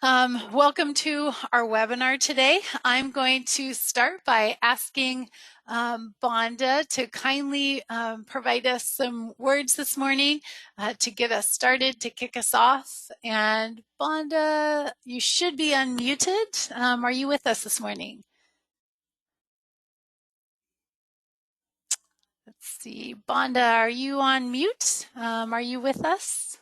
Welcome to our webinar today. I'm going to start by asking Bonda to kindly provide us some words this morning to get us started, to kick us off. And Bonda, you should be unmuted. Are you with us this morning? Let's see. Bonda, are you on mute? Are you with us?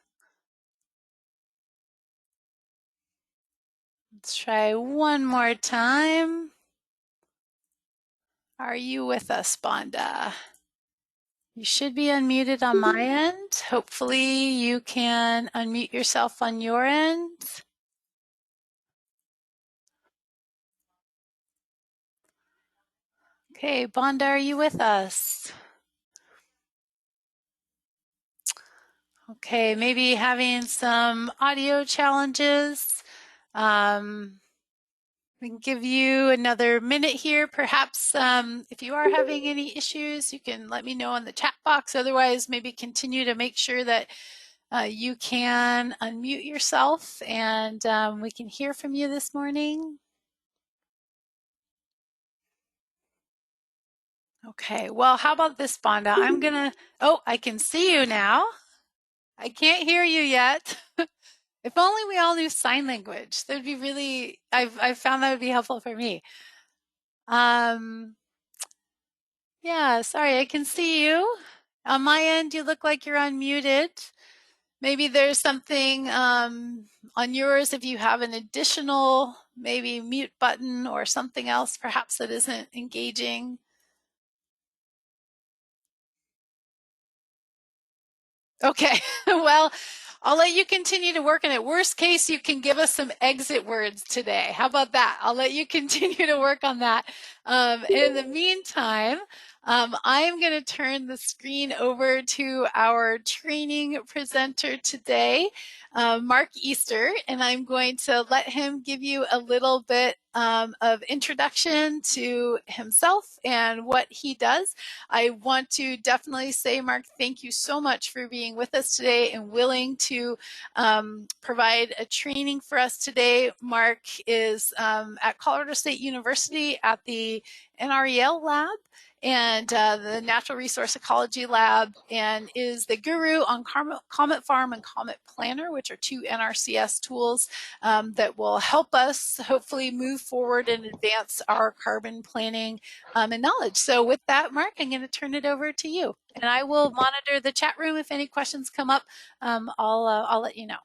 Let's try one more time. Are you with us, Bonda? You should be unmuted on my end. Hopefully you can unmute yourself on your end. Okay, Bonda, are you with us? Okay, maybe having some audio challenges. We can give you another minute here. Perhaps if you are having any issues, you can let me know in the chat box. Otherwise, maybe continue to make sure that you can unmute yourself and we can hear from you this morning. Okay, well, how about this, Bonda? I'm gonna, oh, I can see you now. I can't hear you yet. If only we all knew sign language. That would be really, I've found that would be helpful for me. Yeah, sorry, I can see you. On my end, you look like you're unmuted. Maybe there's something on yours if you have an additional maybe mute button or something else perhaps that isn't engaging. Okay, well, I'll let you continue to work on it. Worst case, you can give us some exit words today. How about that? I'll let you continue to work on that. In the meantime, I'm going to turn the screen over to our training presenter today, Mark Easter, and I'm going to let him give you a little bit of introduction to himself and what he does. I want to definitely say, Mark, thank you so much for being with us today and willing to provide a training for us today. Mark is at Colorado State University at the NREL lab and the Natural Resource Ecology Lab, and is the guru on Comet Farm and Comet Planner, which are two NRCS tools that will help us hopefully move forward and advance our carbon planning and knowledge. So with that, Mark, I'm going to turn it over to you, and I will monitor the chat room. If any questions come up, I'll let you know.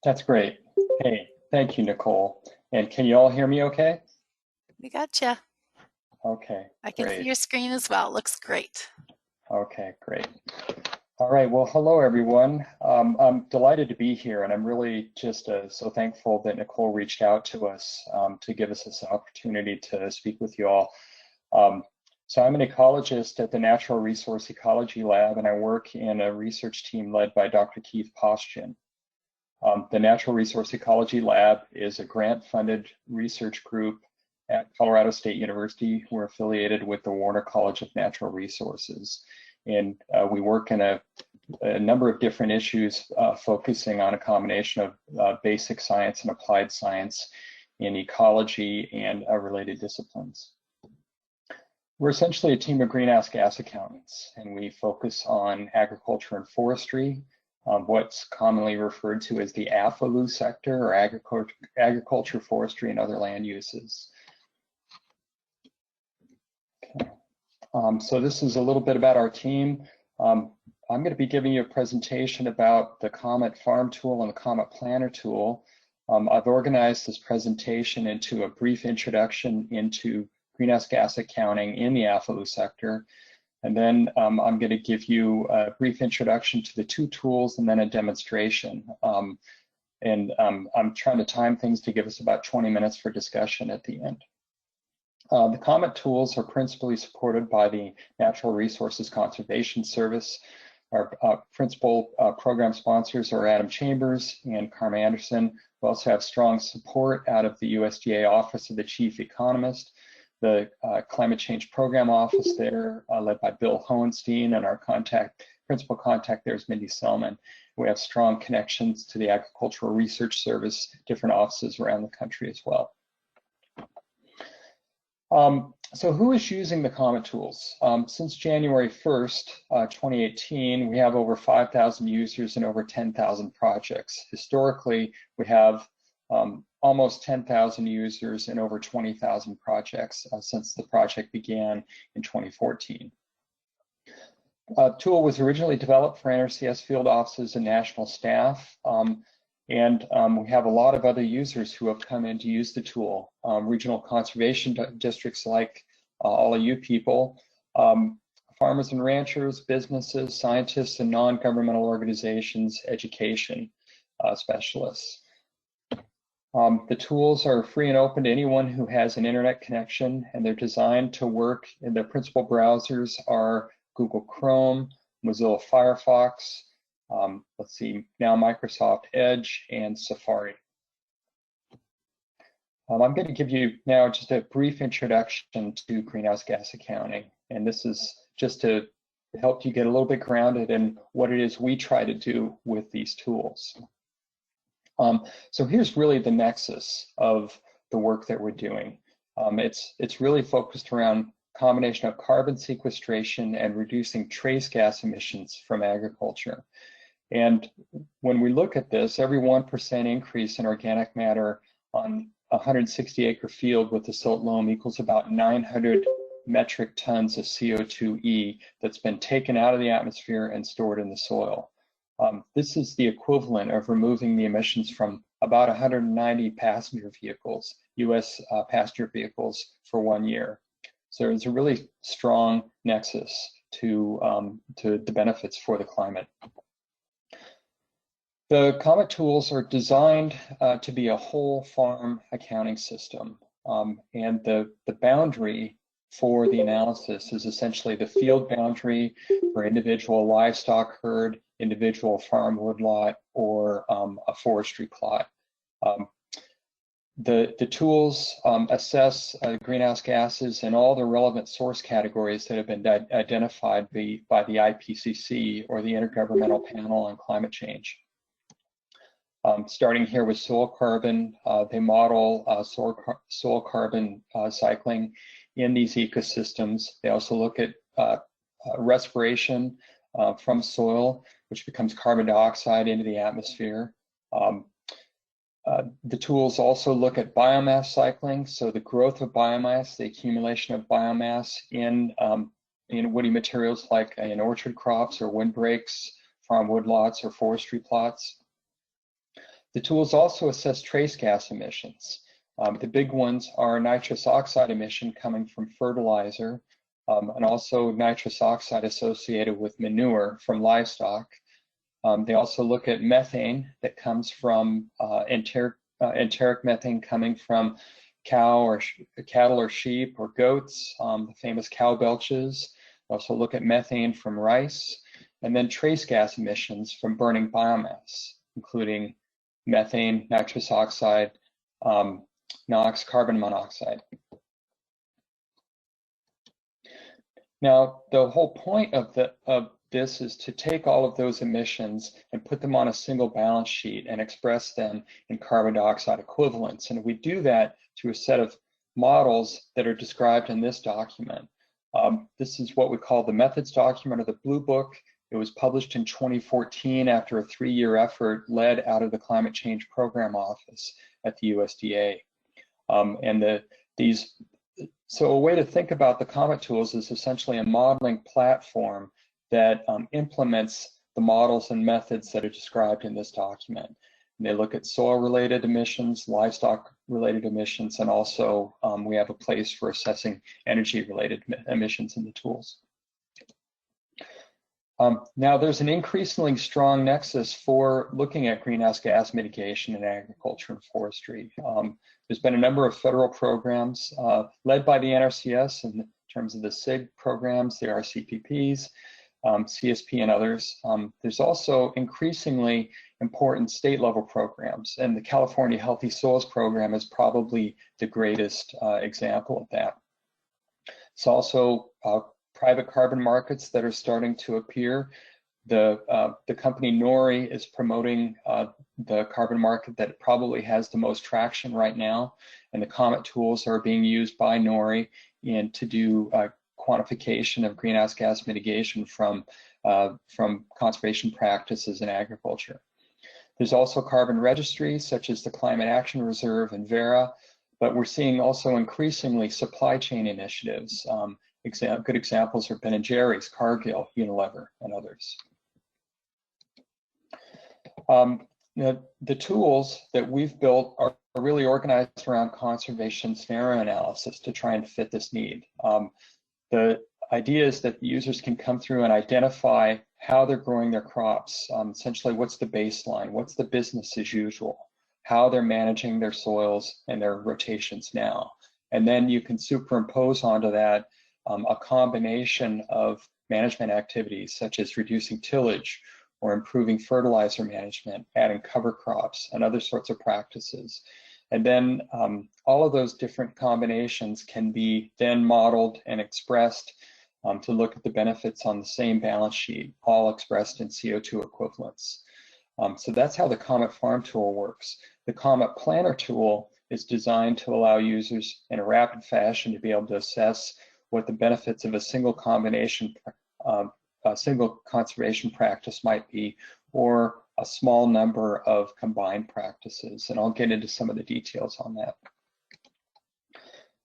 That's great. Hey, thank you, Nicole. And can you all hear me okay? We gotcha. Okay, I can see your screen as well. It looks great. Okay, great. All right, well, hello, everyone. I'm delighted to be here, and I'm really just so thankful that Nicole reached out to us to give us this opportunity to speak with you all. So I'm an ecologist at the Natural Resource Ecology Lab, and I work in a research team led by Dr. Keith Postjian. The Natural Resource Ecology Lab is a grant-funded research group at Colorado State University. We're affiliated with the Warner College of Natural Resources. And we work in a number of different issues focusing on a combination of basic science and applied science in ecology and related disciplines. We're essentially a team of greenhouse gas accountants, and we focus on agriculture and forestry, what's commonly referred to as the AFLU sector, or agriculture, forestry, and other land uses. Okay. So this is a little bit about our team. I'm going to be giving you a presentation about the Comet Farm tool and the Comet Planner tool. I've organized this presentation into a brief introduction into greenhouse gas accounting in the AFLU sector. And then I'm going to give you a brief introduction to the two tools and then a demonstration. I'm trying to time things to give us about 20 minutes for discussion at the end. The Comet tools are principally supported by the Natural Resources Conservation Service. Our principal program sponsors are Adam Chambers and Carmen Anderson. We also have strong support out of the USDA Office of the Chief Economist, the Climate Change Program Office there, led by Bill Hohenstein, and our contact principal contact there is Mindy Selman. We have strong connections to the Agricultural Research Service, different offices around the country as well. So who is using the Comet tools? Since January 1st, 2018, we have over 5,000 users and over 10,000 projects. Historically, we have almost 10,000 users and over 20,000 projects since the project began in 2014. Tool was originally developed for NRCS field offices and national staff. We have a lot of other users who have come in to use the tool. Regional conservation districts like all of you people, farmers and ranchers, businesses, scientists and non-governmental organizations, education specialists. The tools are free and open to anyone who has an internet connection, and they're designed to work. And the principal browsers are Google Chrome, Mozilla Firefox, let's see, now Microsoft Edge and Safari. I'm going to give you now just a brief introduction to greenhouse gas accounting. And this is just to help you get a little bit grounded in what it is we try to do with these tools. So here's really the nexus of the work that we're doing. It's really focused around combination of carbon sequestration and reducing trace gas emissions from agriculture. And when we look at this, every 1% increase in organic matter on a 160-acre field with the silt loam equals about 900 metric tons of CO2e that's been taken out of the atmosphere and stored in the soil. This is the equivalent of removing the emissions from about 190 passenger vehicles, US passenger vehicles, for 1 year. So there's a really strong nexus to the benefits for the climate. The Comet tools are designed to be a whole farm accounting system. And the boundary for the analysis is essentially the field boundary for individual livestock herd, individual farm woodlot, or a forestry plot. The tools assess greenhouse gases and all the relevant source categories that have been identified by the IPCC, or the Intergovernmental Panel on Climate Change. Starting here with soil carbon, they model soil carbon cycling in these ecosystems. They also look at respiration from soil, which becomes carbon dioxide into the atmosphere. The tools also look at biomass cycling, so the growth of biomass, the accumulation of biomass in woody materials like in orchard crops or windbreaks, farm woodlots, or forestry plots. The tools also assess trace gas emissions. The big ones are nitrous oxide emission coming from fertilizer, and also nitrous oxide associated with manure from livestock. They also look at methane that comes from enteric methane coming from cattle or sheep or goats, the famous cow belches. They also look at methane from rice, and then trace gas emissions from burning biomass, including methane, nitrous oxide, NOx, carbon monoxide. Now, the whole point of this is to take all of those emissions and put them on a single balance sheet and express them in carbon dioxide equivalents. And we do that through a set of models that are described in this document. This is what we call the methods document, or the Blue Book. It was published in 2014 after a 3-year effort led out of the Climate Change Program Office at the USDA. So a way to think about the Comet tools is essentially a modeling platform that implements the models and methods that are described in this document. And they look at soil-related emissions, livestock-related emissions, and also we have a place for assessing energy-related emissions in the tools. Now, there's an increasingly strong nexus for looking at greenhouse gas mitigation in agriculture and forestry. There's been a number of federal programs led by the NRCS in terms of the SIG programs, the RCPPs, CSP, and others. There's also increasingly important state level programs, and the California Healthy Soils Program is probably the greatest example of that. It's also private carbon markets that are starting to appear. The company Nori is promoting the carbon market that probably has the most traction right now, and the Comet tools are being used by Nori to do quantification of greenhouse gas mitigation from conservation practices in agriculture. There's also carbon registries such as the Climate Action Reserve and Vera, but we're seeing also increasingly supply chain initiatives. Good examples are Ben & Jerry's, Cargill, Unilever, and others. The tools that we've built are really organized around conservation scenario analysis to try and fit this need. The idea is that the users can come through and identify how they're growing their crops. Essentially, what's the baseline? What's the business as usual? How they're managing their soils and their rotations now. And then you can superimpose onto that a combination of management activities, such as reducing tillage or improving fertilizer management, adding cover crops, and other sorts of practices. And then all of those different combinations can be then modeled and expressed to look at the benefits on the same balance sheet, all expressed in CO2 equivalents. So that's how the Comet Farm tool works. The Comet Planner tool is designed to allow users in a rapid fashion to be able to assess what the benefits of a single combination, a single conservation practice might be, or a small number of combined practices. And I'll get into some of the details on that.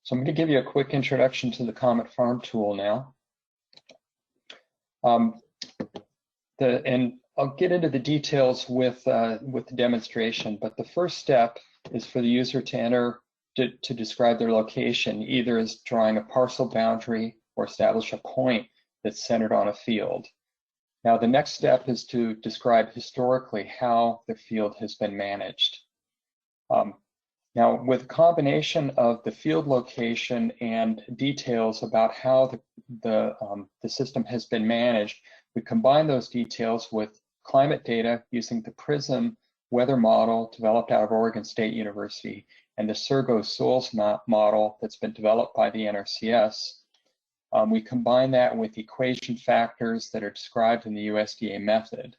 So I'm going to give you a quick introduction to the Comet Farm tool now. And I'll get into the details with the demonstration, but the first step is for the user to enter to describe their location, either as drawing a parcel boundary or establish a point that's centered on a field. Now, the next step is to describe historically how the field has been managed. Now, with a combination of the field location and details about how the system has been managed, we combine those details with climate data using the PRISM weather model developed out of Oregon State University and the Surgo soils model that's been developed by the NRCS. We combine that with equation factors that are described in the USDA method.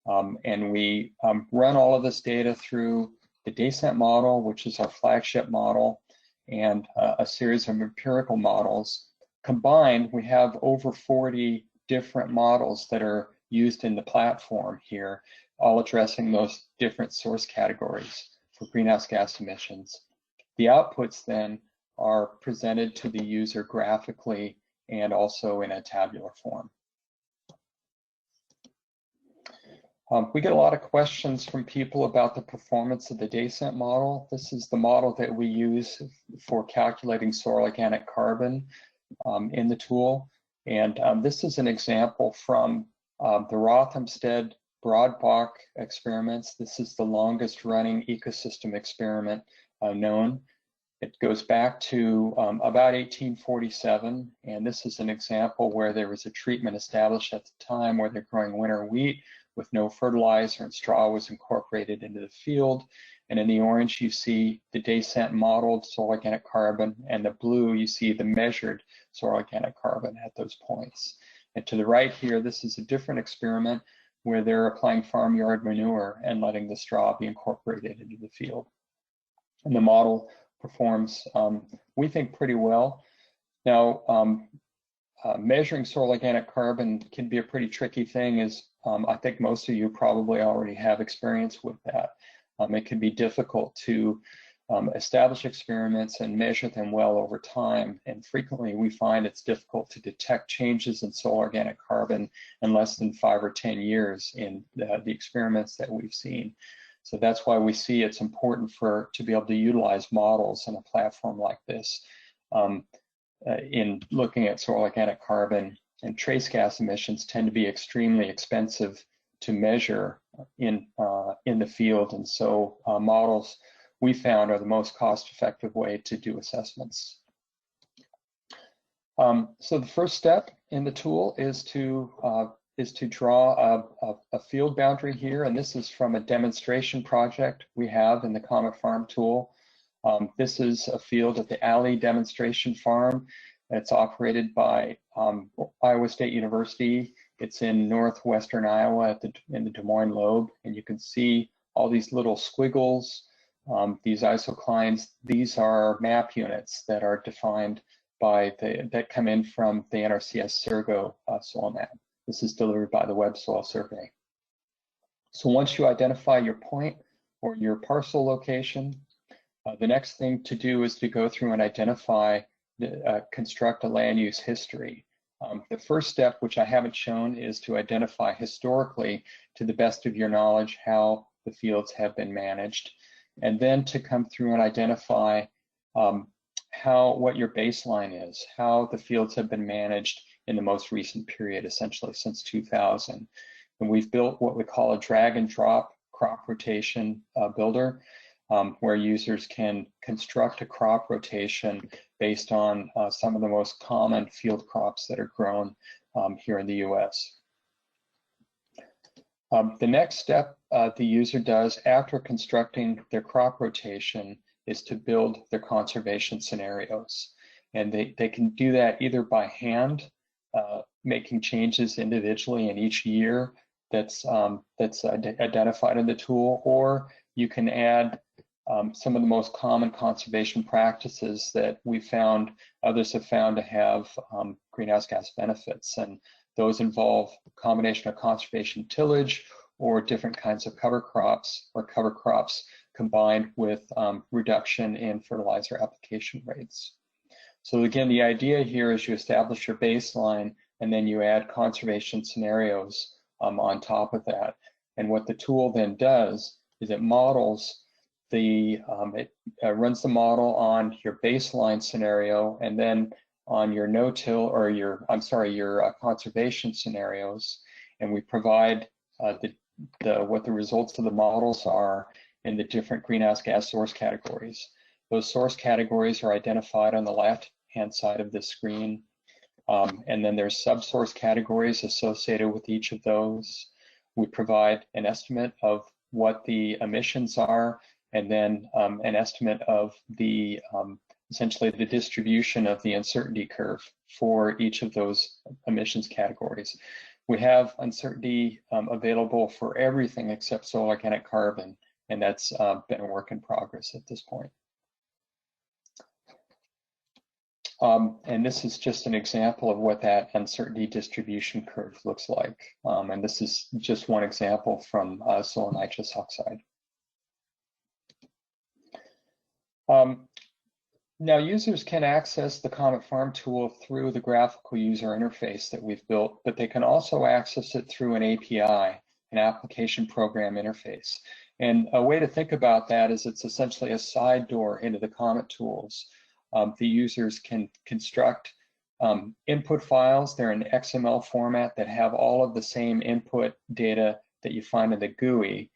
And we run all of this data through the Descent model, which is our flagship model, and a series of empirical models. Combined, we have over 40 different models that are used in the platform here, all addressing those different source categories for greenhouse gas emissions. The outputs then are presented to the user graphically and also in a tabular form. We get a lot of questions from people about the performance of the Descent model. This is the model that we use for calculating soil organic carbon in the tool. And this is an example from the Rothamsted-Brodbach experiments. This is the longest running ecosystem experiment known. It goes back to about 1847, and this is an example where there was a treatment established at the time where they're growing winter wheat with no fertilizer, and straw was incorporated into the field. And in the orange, you see the Descent modeled soil organic carbon, and the blue, you see the measured soil organic carbon at those points. And to the right here, this is a different experiment where they're applying farmyard manure and letting the straw be incorporated into the field. And the model performs, we think, pretty well. Now, measuring soil organic carbon can be a pretty tricky thing, as I think most of you probably already have experience with that. It can be difficult to establish experiments and measure them well over time, and frequently we find it's difficult to detect changes in soil organic carbon in less than 5 or 10 years in the experiments that we've seen. So that's why we see it's important to be able to utilize models in a platform like this in looking at soil organic carbon. And trace gas emissions tend to be extremely expensive to measure in the field, and so models we found are the most cost-effective way to do assessments. So the first step in the tool is to draw a field boundary here, and this is from a demonstration project we have in the Comet Farm tool. This is a field at the Alley Demonstration Farm. It's operated by Iowa State University. It's in northwestern Iowa in the Des Moines lobe, and you can see all these little squiggles, these isoclines. These are map units that are defined by that come in from the NRCS Sergo soil map. This is delivered by the Web Soil Survey. So once you identify your point or your parcel location, the next thing to do is to go through and identify, construct a land use history. The first step, which I haven't shown, is to identify historically, to the best of your knowledge, how the fields have been managed, and then to come through and identify what your baseline is, how the fields have been managed in the most recent period, essentially since 2000. And we've built what we call a drag and drop crop rotation builder, where users can construct a crop rotation based on some of the most common field crops that are grown here in the US. The next step the user does after constructing their crop rotation is to build their conservation scenarios. And they can do that either by hand, making changes individually in each year that's identified in the tool, or you can add some of the most common conservation practices that we found, others have found to have greenhouse gas benefits. And those involve a combination of conservation tillage or different kinds of cover crops, or cover crops combined with reduction in fertilizer application rates. So again, the idea here is you establish your baseline and then you add conservation scenarios on top of that. And what the tool then does is it models it runs the model on your baseline scenario and then on your no-till or your conservation scenarios, and we provide what the results of the models are in the different greenhouse gas source categories. Those source categories are identified on the left-hand side of the screen, and then there's subsource categories associated with each of those. We provide an estimate of what the emissions are, and then an estimate of the essentially the distribution of the uncertainty curve for each of those emissions categories. We have uncertainty available for everything except soil organic carbon, and that's been a work in progress at this point. And this is just an example of what that uncertainty distribution curve looks like. And this is just one example from soil nitrous oxide. Now users can access the Comet Farm tool through the graphical user interface that we've built, but they can also access it through an API, an application program interface. And a way to think about that is it's essentially a side door into the Comet tools. The users can construct input files. They're in XML format that have all of the same input data that you find in the GUI.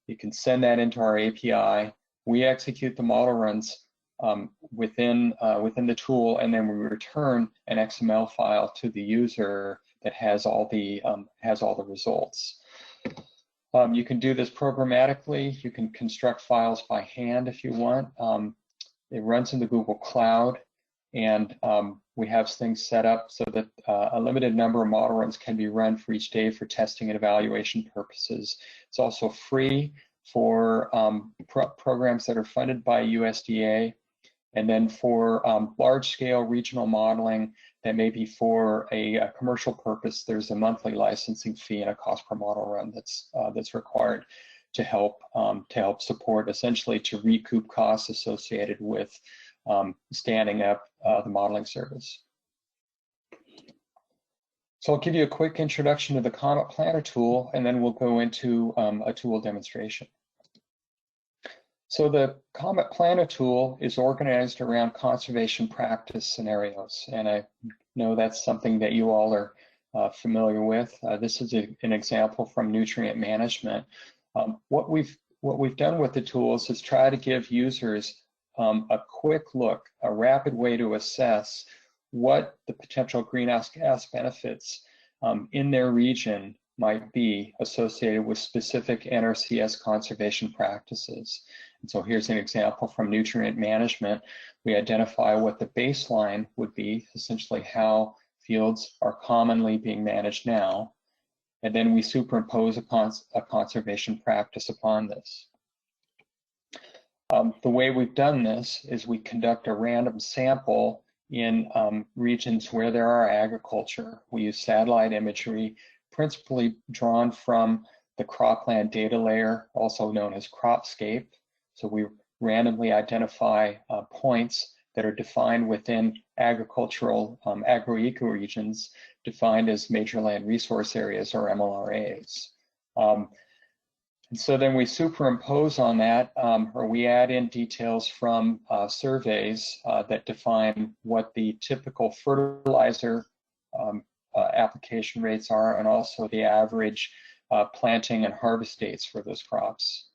You can send that into our API. We execute the model runs within the tool, and then we return an XML file to the user that has all the results. You can do this programmatically. You can construct files by hand if you want. It runs in the Google Cloud, and we have things set up so that a limited number of model runs can be run for each day for testing and evaluation purposes. It's also free for programs that are funded by USDA, and then for large-scale regional modeling that may be for a commercial purpose, there's a monthly licensing fee and a cost per model run that's required to help support, essentially to recoup costs associated with standing up the modeling service. So I'll give you a quick introduction to the Comet Planner tool, and then we'll go into a tool demonstration. So the Comet Planner tool is organized around conservation practice scenarios, and I know that's something that you all are familiar with. This is an example from nutrient management. What we've done with the tools is try to give users a quick look, a rapid way to assess what the potential greenhouse gas benefits in their region might be associated with specific NRCS conservation practices. And so here's an example from nutrient management. We identify what the baseline would be, essentially how fields are commonly being managed now. and then we superimpose a conservation practice upon this. The way we've done this is we conduct a random sample in regions where there are agriculture. We use satellite imagery, principally drawn from the cropland data layer, also known as Cropscape. So we randomly identify points that are defined within agricultural agroecoregions, defined as major land resource areas, or MLRAs. And so then we superimpose on that, or we add in details from surveys that define what the typical fertilizer application rates are, and also the average planting and harvest dates for those crops.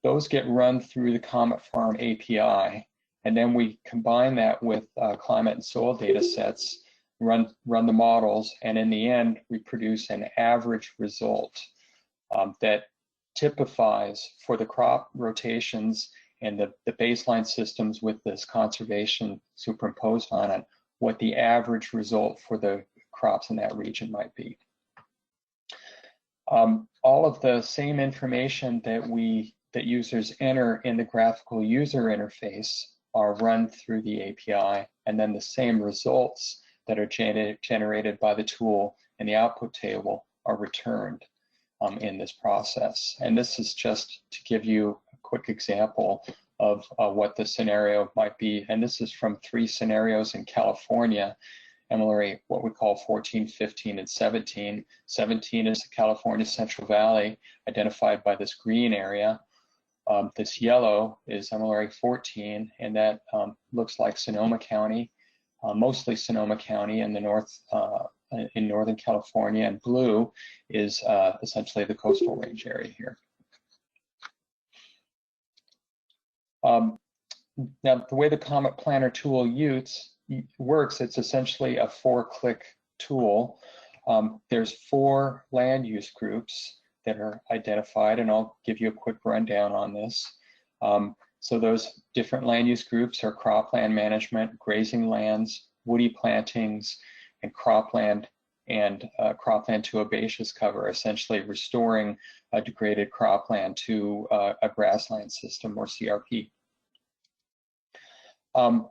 Those get run through the Comet Farm API, and then we combine that with climate and soil data sets, run the models, and in the end, we produce an average result that typifies for the crop rotations and the baseline systems with this conservation superimposed on it, what the average result for the crops in that region might be. All of the same information that users enter in the graphical user interface are run through the API, and then the same results that are generated by the tool in the output table are returned in this process. And this is just to give you a quick example of what the scenario might be. And this is from 3 scenarios in California, MLRA, what we call 14, 15, and 17. 17 is the California Central Valley, identified by this green area. This yellow is MLRA 14, and that looks like Sonoma County, mostly Sonoma County in the north, in Northern California, and blue is essentially the coastal range area here. Now, the way the Comet Planner tool works, it's essentially a 4-click tool. There's 4 land use groups that are identified, and I'll give you a quick rundown on this. So those different land use groups are cropland management, grazing lands, woody plantings, and cropland to herbaceous cover, essentially restoring a degraded cropland to a grassland system, or CRP.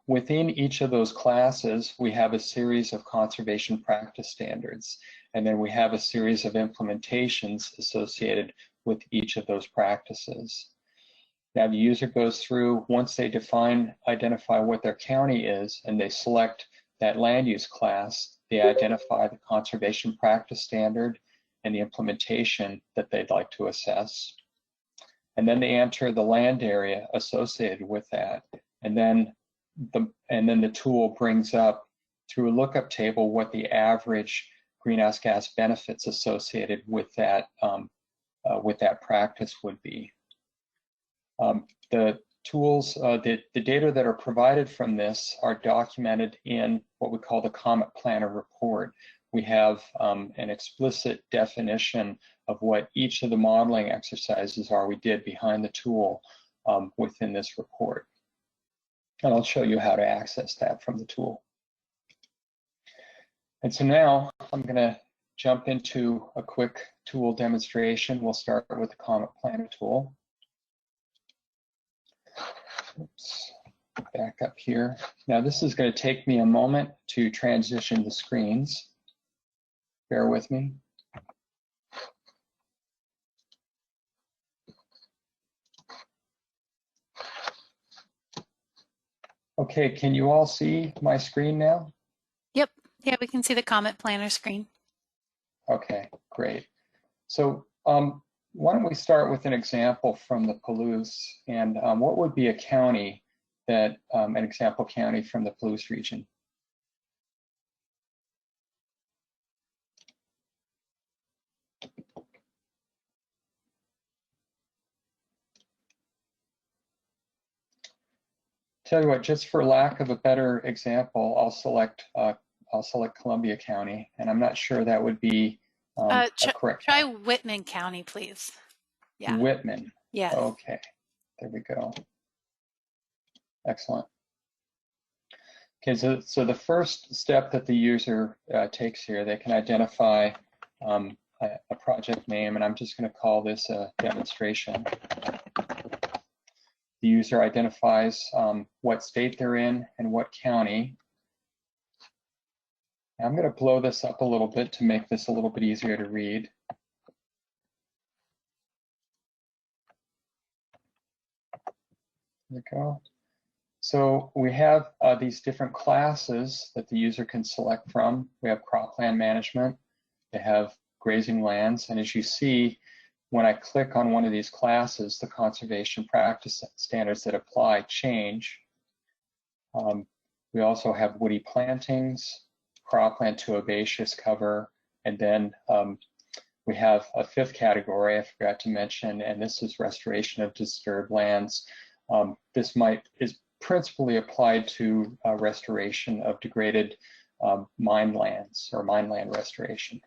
Within each of those classes, we have a series of conservation practice standards, and then we have a series of implementations associated with each of those practices. Now the user goes through, once they identify what their county is, and they select that land use class, they identify the conservation practice standard and the implementation that they'd like to assess. And then they enter the land area associated with that. And then the tool brings up, through a lookup table, what the average greenhouse gas benefits associated with that practice would be. The tools, the data that are provided from this are documented in what we call the Comet Planner report. We have an explicit definition of what each of the modeling exercises are we did behind the tool within this report. And I'll show you how to access that from the tool. And so now I'm going to jump into a quick tool demonstration. We'll start with the Comet Planner tool. Oops, back up here. Now this is going to take me a moment to transition the screens. Bear with me. Okay, can you all see my screen now? Yep. Yeah, we can see the Comet Planner screen. Okay, great. So why don't we start with an example from the Palouse, and what would be a county that, an example county from the Palouse region? Tell you what, just for lack of a better example, I'll select Columbia County, and I'm not sure that would be correct. Try Whitman County, please. Yeah. Whitman. Yeah. Okay, there we go. Excellent. Okay, so the first step that the user takes here, they can identify a project name, and I'm just going to call this a demonstration. The user identifies what state they're in and what county. I'm going to blow this up a little bit to make this a little bit easier to read. There we go. So we have these different classes that the user can select from. We have cropland management. They have grazing lands. And as you see, when I click on one of these classes, the conservation practice standards that apply change. We also have woody plantings, cropland to herbaceous cover, and then we have a fifth category I forgot to mention, and this is restoration of disturbed lands. This is principally applied to restoration of degraded mine lands or mine land restoration.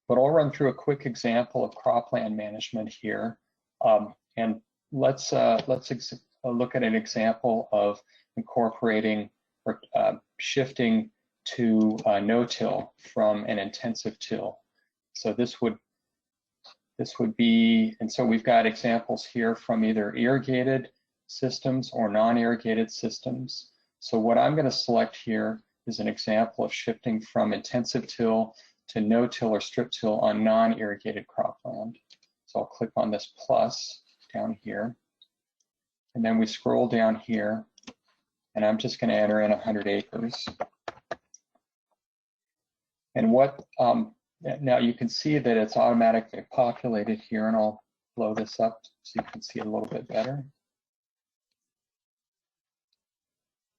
But I'll run through a quick example of cropland management here, and let's look at an example of incorporating or shifting to no-till from an intensive till. So this would be, and so we've got examples here from either irrigated systems or non-irrigated systems. So what I'm going to select here is an example of shifting from intensive till to no-till or strip till on non-irrigated cropland. So I'll click on this plus down here, and then we scroll down here, and I'm just going to enter in 100 acres. And what now you can see that it's automatically populated here, and I'll blow this up so you can see it a little bit better.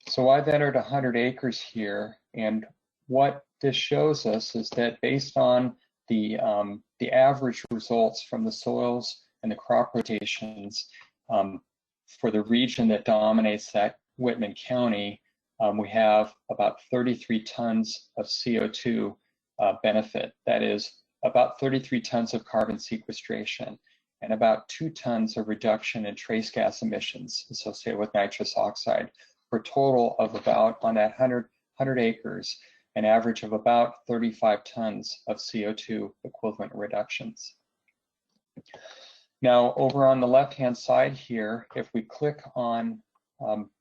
So I've entered 100 acres here, and what this shows us is that based on the average results from the soils and the crop rotations for the region that dominates that Whitman County, we have about 33 tons of CO2 benefit. That is about 33 tons of carbon sequestration and about 2 tons of reduction in trace gas emissions associated with nitrous oxide, for a total of about, on that 100 acres, an average of about 35 tons of CO2 equivalent reductions. Now, over on the left-hand side here, if we click on,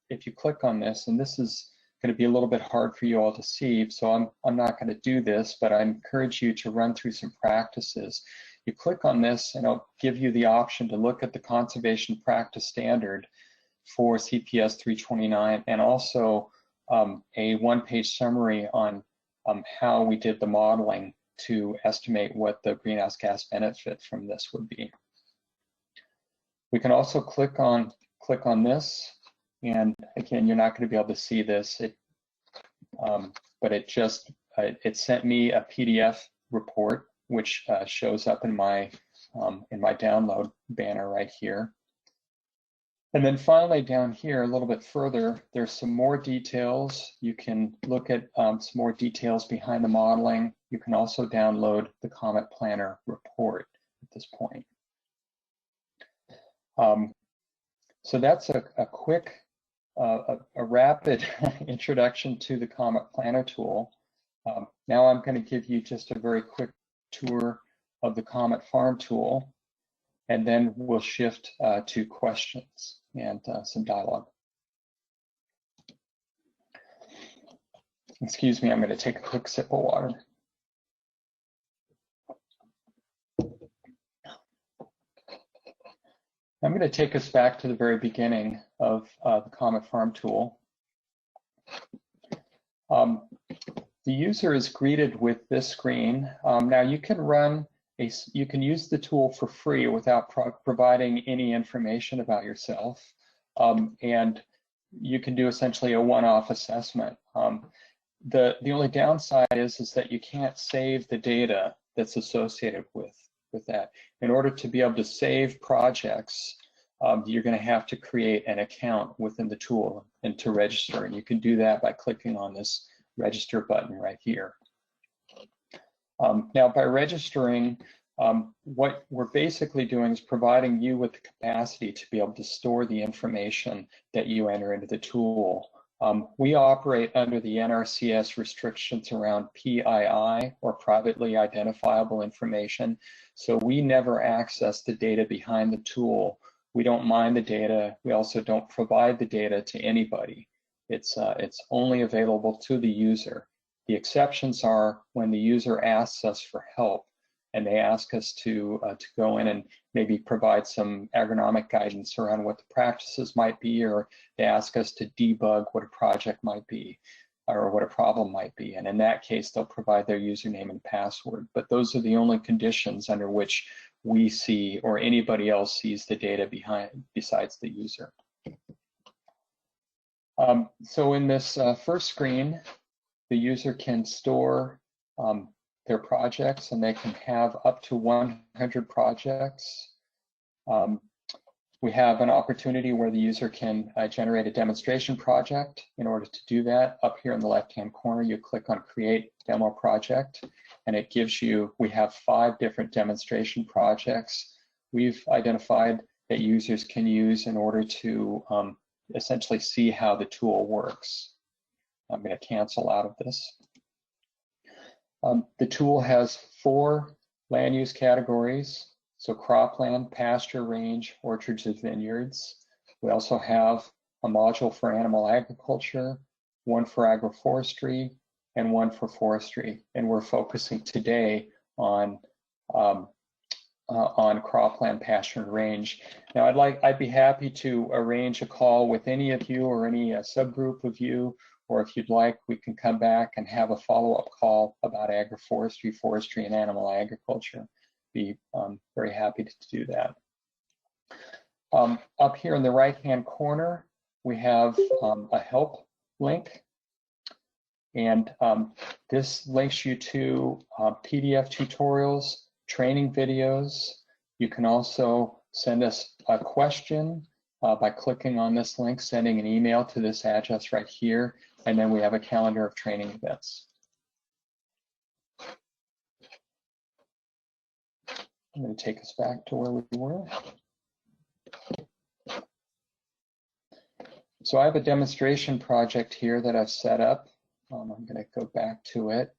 if you click on this, and this is going to be a little bit hard for you all to see, so I'm not going to do this, but I encourage you to run through some practices. You click on this, and it'll give you the option to look at the conservation practice standard for CPS 329, and also a one-page summary on how we did the modeling to estimate what the greenhouse gas benefit from this would be. We can also click on this, and again, you're not going to be able to see this, but it sent me a PDF report which shows up in my download banner right here. And then finally down here a little bit further, there's some more details. You can look at some more details behind the modeling. You can also download the Comet Planner report at this point. So that's a quick, a rapid introduction to the Comet Planner tool. Now I'm going to give you just a very quick tour of the Comet Farm tool, and then we'll shift to questions and some dialogue. Excuse me, I'm going to take a quick sip of water. I'm going to take us back to the very beginning of the Comet Farm tool. The user is greeted with this screen. Now you can use the tool for free without providing any information about yourself, and you can do essentially a one-off assessment. The only downside is that you can't save the data that's associated with that. In order to be able to save projects, you're going to have to create an account within the tool and to register, and you can do that by clicking on this register button right here. Now, by registering, what we're basically doing is providing you with the capacity to be able to store the information that you enter into the tool We operate under the NRCS restrictions around PII, or privately identifiable information. So we never access the data behind the tool. We don't mine the data. We also don't provide the data to anybody. It's only available to the user. The exceptions are when the user asks us for help and they ask us to go in and maybe provide some agronomic guidance around what the practices might be, or they ask us to debug what a project might be or what a problem might be. And in that case, they'll provide their username and password. But those are the only conditions under which we see or anybody else sees the data besides the user. So in this first screen, the user can store their projects, and they can have up to 100 projects. We have an opportunity where the user can generate a demonstration project. In order to do that, up here in the left-hand corner, you click on Create Demo Project, and it gives you, we have 5 different demonstration projects we've identified that users can use in order to essentially see how the tool works. I'm going to cancel out of this. The tool has 4 land use categories, so cropland, pasture, range, orchards, and vineyards. We also have a module for animal agriculture, one for agroforestry, and one for forestry. And we're focusing today on cropland, pasture, and range. Now, I'd be happy to arrange a call with any of you or any subgroup of you, or if you'd like, we can come back and have a follow-up call about agroforestry, forestry, and animal agriculture. Be very happy to do that. Up here in the right-hand corner, we have a help link, and this links you to PDF tutorials, training videos. You can also send us a question by clicking on this link, sending an email to this address right here, and then we have a calendar of training events. I'm going to take us back to where we were. So I have a demonstration project here that I've set up. I'm going to go back to it.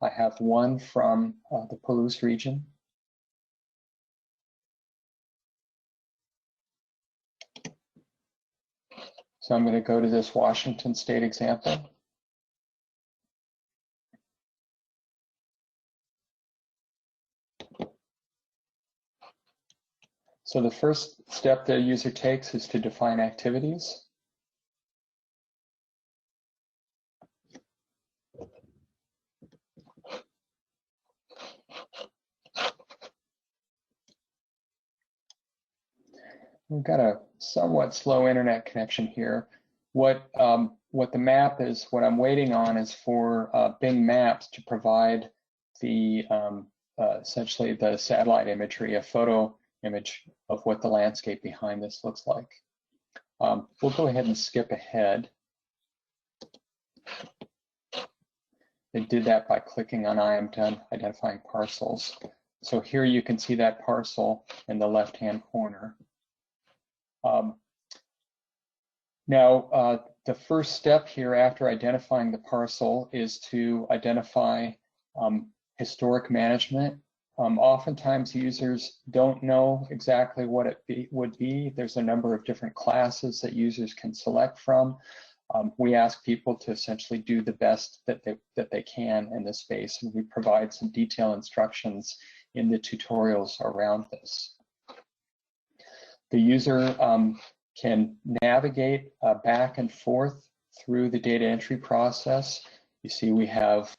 I have one from the Palouse region. So I'm going to go to this Washington State example. So the first step the user takes is to define activities. We've got a somewhat slow internet connection here. What the map is, what I'm waiting on is for Bing Maps to provide the essentially the satellite imagery, a photo image of what the landscape behind this looks like. We'll go ahead and skip ahead. It did that by clicking on I am done identifying parcels. So here you can see that parcel in the left-hand corner. Now, the first step here after identifying the parcel is to identify historic management. Oftentimes users don't know exactly what it would be. There's a number of different classes that users can select from. We ask people to essentially do the best that they can in this space, and we provide some detailed instructions in the tutorials around this. The user can navigate back and forth through the data entry process. You see we have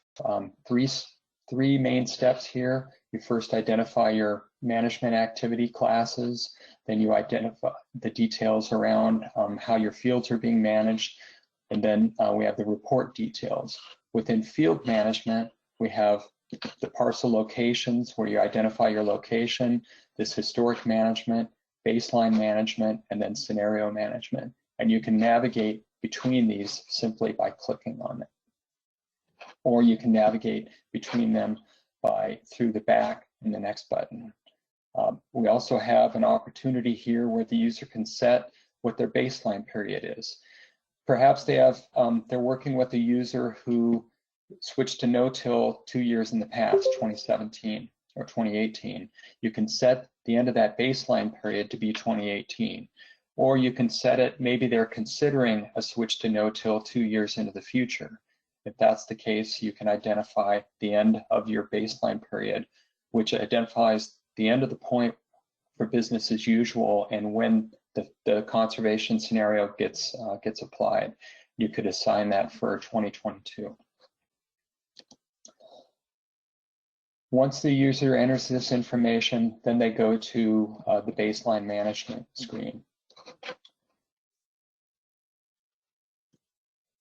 three main steps here. You first identify your management activity classes, then you identify the details around how your fields are being managed, and then we have the report details. Within field management, we have the parcel locations where you identify your location, this historic management, baseline management, and then scenario management. And you can navigate between these simply by clicking on it. Or you can navigate between them through the back in the next button. We also have an opportunity here where the user can set what their baseline period is. perhaps they have, they're working with a user who switched to no-till 2 years in the past, 2017 or 2018. You can set the end of that baseline period to be 2018. Or you can set it, maybe they're considering a switch to no-till 2 years into the future. If that's the case, you can identify the end of your baseline period, which identifies the end of the point for business as usual and when the conservation scenario gets applied. You could assign that for 2022. Once the user enters this information, then they go to the baseline management screen.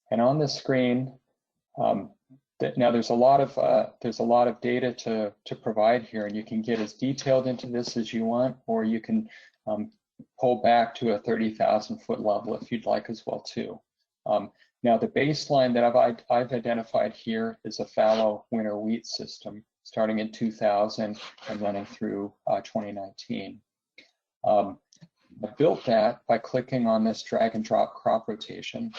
And on this screen, now there's a lot of data to provide here, and you can get as detailed into this as you want, or you can pull back to a 30,000-foot level if you'd like as well too. Now the baseline that I've identified here is a fallow winter wheat system starting in 2000 and running through 2019. I built that by clicking on this drag and drop crop rotation,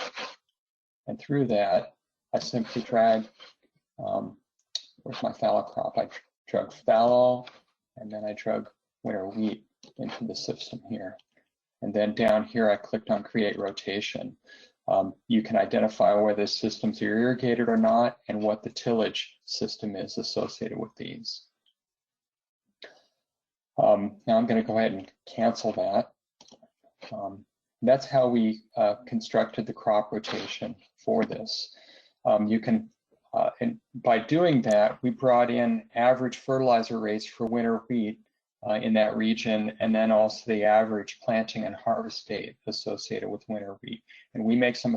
and through that I simply drag, where's my fallow crop? I drug fallow, and then I drug winter wheat into the system here. And then down here, I clicked on create rotation. You can identify whether systems are irrigated or not and what the tillage system is associated with these. Now I'm going to go ahead and cancel that. That's how we constructed the crop rotation for this. And by doing that, we brought in average fertilizer rates for winter wheat in that region, and then also the average planting and harvest date associated with winter wheat. And we make some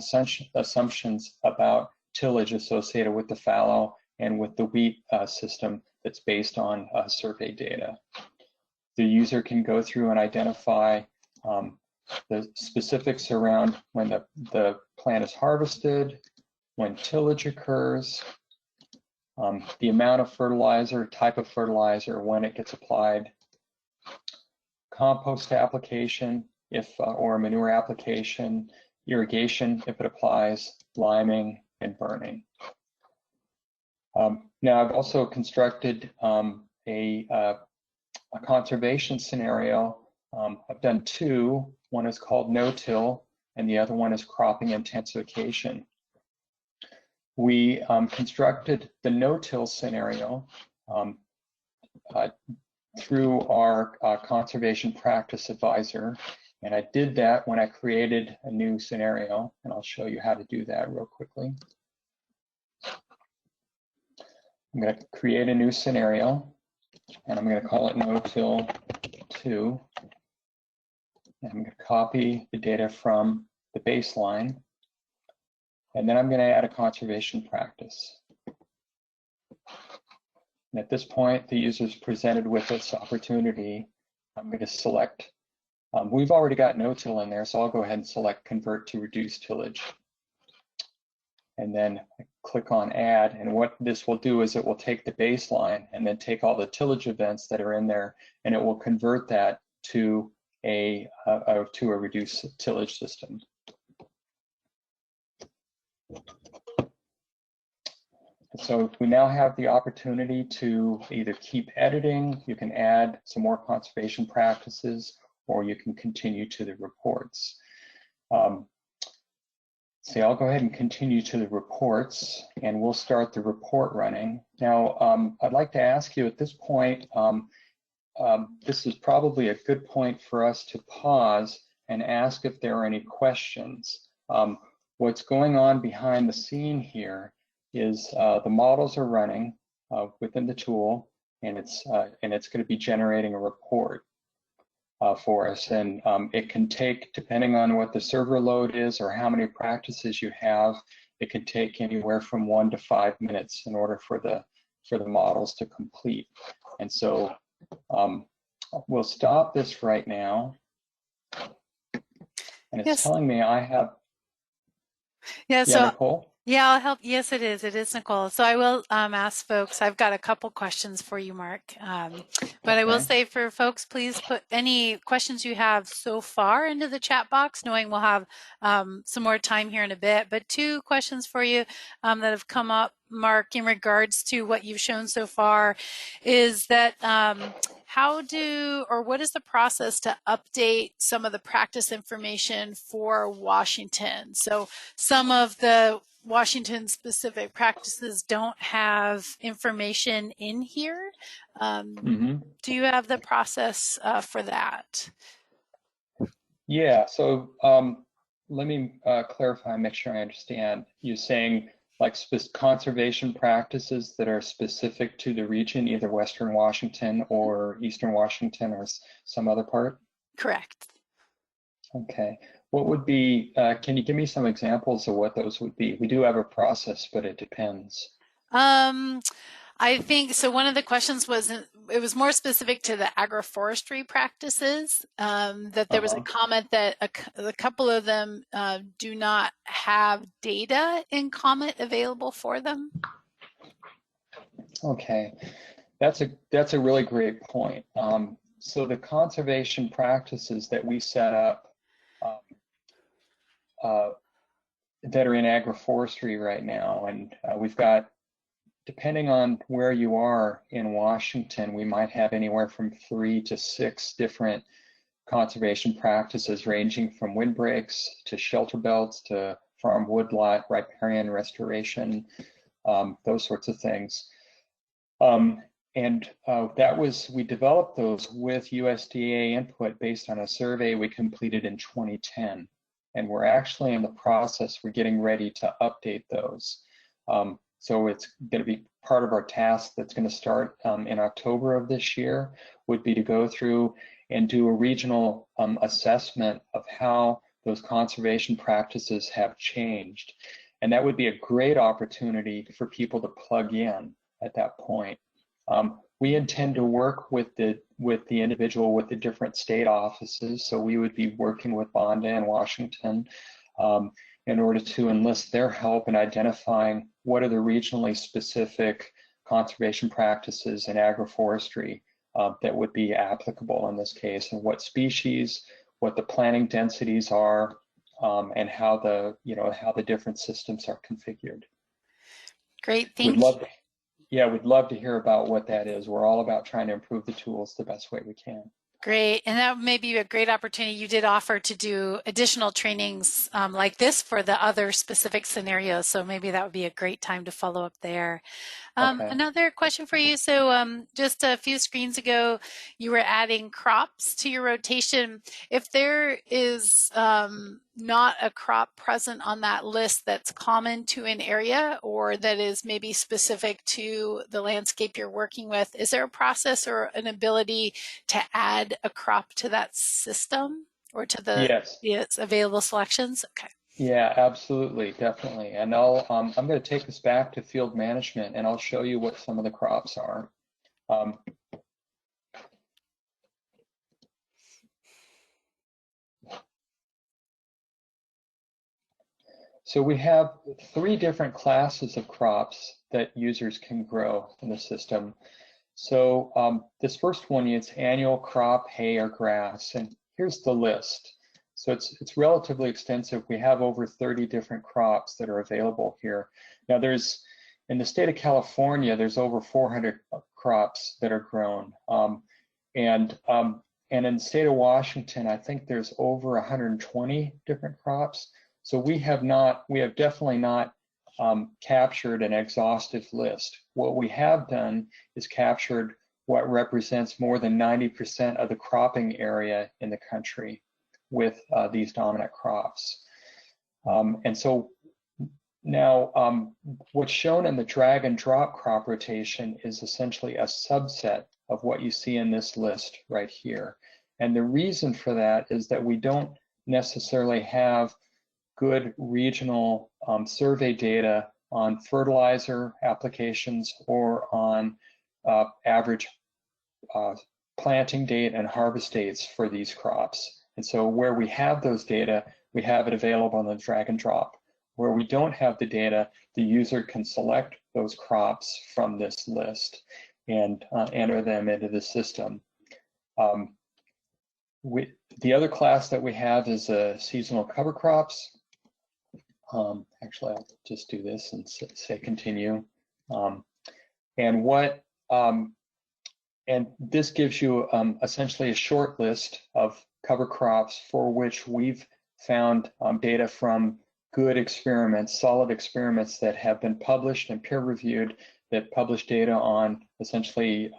assumptions about tillage associated with the fallow and with the wheat system that's based on survey data. The user can go through and identify the specifics around when the plant is harvested, when tillage occurs, the amount of fertilizer, type of fertilizer, when it gets applied, compost application, or manure application, irrigation if it applies, liming, and burning. Now I've also constructed a conservation scenario. I've done two. One is called no-till, and the other one is cropping intensification. We constructed the no-till scenario through our conservation practice advisor, and I did that when I created a new scenario, and I'll show you how to do that real quickly. I'm going to create a new scenario, and I'm going to call it no-till 2. And I'm going to copy the data from the baseline, and then I'm going to add a conservation practice. And at this point, the user is presented with this opportunity. I'm going to select, we've already got no-till in there, so I'll go ahead and select convert to reduced tillage. And then I click on add, and what this will do is it will take the baseline and then take all the tillage events that are in there, and it will convert that to a reduced tillage system. So we now have the opportunity to either keep editing, you can add some more conservation practices, or you can continue to the reports. So I'll go ahead and continue to the reports, and we'll start the report running. Now, I'd like to ask you at this point, this is probably a good point for us to pause and ask if there are any questions. What's going on behind the scene here is the models are running within the tool, and it's going to be generating a report for us. And it can take, depending on what the server load is or how many practices you have, it can take anywhere from 1 to 5 minutes in order for the models to complete. And so we'll stop this right now. And it's telling me I have, Yeah, so Nicole? Yeah, I'll help. Yes, it is. It is, Nicole. So I will ask folks. I've got a couple questions for you, Mark. But I will Okay. say for folks, please put any questions you have so far into the chat box, knowing we'll have some more time here in a bit. But two questions for you that have come up, Mark, in regards to what you've shown so far is that how do or what is the process to update some of the practice information for Washington? So some of the Washington specific practices don't have information in here. Mm-hmm. Do you have the process for that? Yeah, so let me clarify, make sure I understand. You're saying like conservation practices that are specific to the region, either Western Washington or Eastern Washington or some other part? Correct. Okay. What would be, can you give me some examples of what those would be? We do have a process, but it depends. Um, I think so. One of the questions was it was more specific to the agroforestry practices. That there was a Uh-huh. comment that a couple of them do not have data in Comet available for them. Okay. That's a really great point. So the conservation practices that we set up um, uh, that are in agroforestry right now, and we've got, depending on where you are in Washington, we might have anywhere from 3 to 6 different conservation practices, ranging from windbreaks to shelter belts to farm woodlot, riparian restoration, those sorts of things. And we developed those with USDA input based on a survey we completed in 2010. And we're actually in the process, we're getting ready to update those. So it's going to be part of our task that's going to start in October of this year, would be to go through and do a regional assessment of how those conservation practices have changed. And that would be a great opportunity for people to plug in at that point. We intend to work with the individual with the different state offices. So we would be working with Bonda and Washington in order to enlist their help in identifying what are the regionally specific conservation practices in agroforestry that would be applicable in this case, and what species, what the planting densities are, and how the different systems are configured. Great, We'd thank you. love Yeah, we'd love to hear about what that is. We're all about trying to improve the tools the best way we can. Great. And that may be a great opportunity. You did offer to do additional trainings like this for the other specific scenarios. So maybe that would be a great time to follow up there. Okay. Another question for you. So just a few screens ago, you were adding crops to your rotation. If there is not a crop present on that list that's common to an area or that is maybe specific to the landscape you're working with, is there a process or an ability to add a crop to that system or to the Yes. available selections? Okay. Yeah, absolutely, definitely. And I'm going to take this back to field management, and I'll show you what some of the crops are. Um, so we have 3 different classes of crops that users can grow in the system. So this first one is annual crop, hay, or grass, and here's the list. So it's relatively extensive. We have over 30 different crops that are available here. Now in the state of California, there's over 400 crops that are grown. And in the state of Washington, I think there's over 120 different crops. So we have definitely not captured an exhaustive list. What we have done is captured what represents more than 90% of the cropping area in the country with these dominant crops. And so now what's shown in the drag and drop crop rotation is essentially a subset of what you see in this list right here. And the reason for that is that we don't necessarily have good regional survey data on fertilizer applications or on average planting date and harvest dates for these crops. And so where we have those data, we have it available on the drag and drop where we don't have the data, the user can select those crops from this list and enter them into the system. The other class that we have is seasonal cover crops. Actually, I'll just do this and say continue. And this gives you essentially a short list of cover crops for which we've found data from good experiments, solid experiments that have been published and peer-reviewed, that publish data on essentially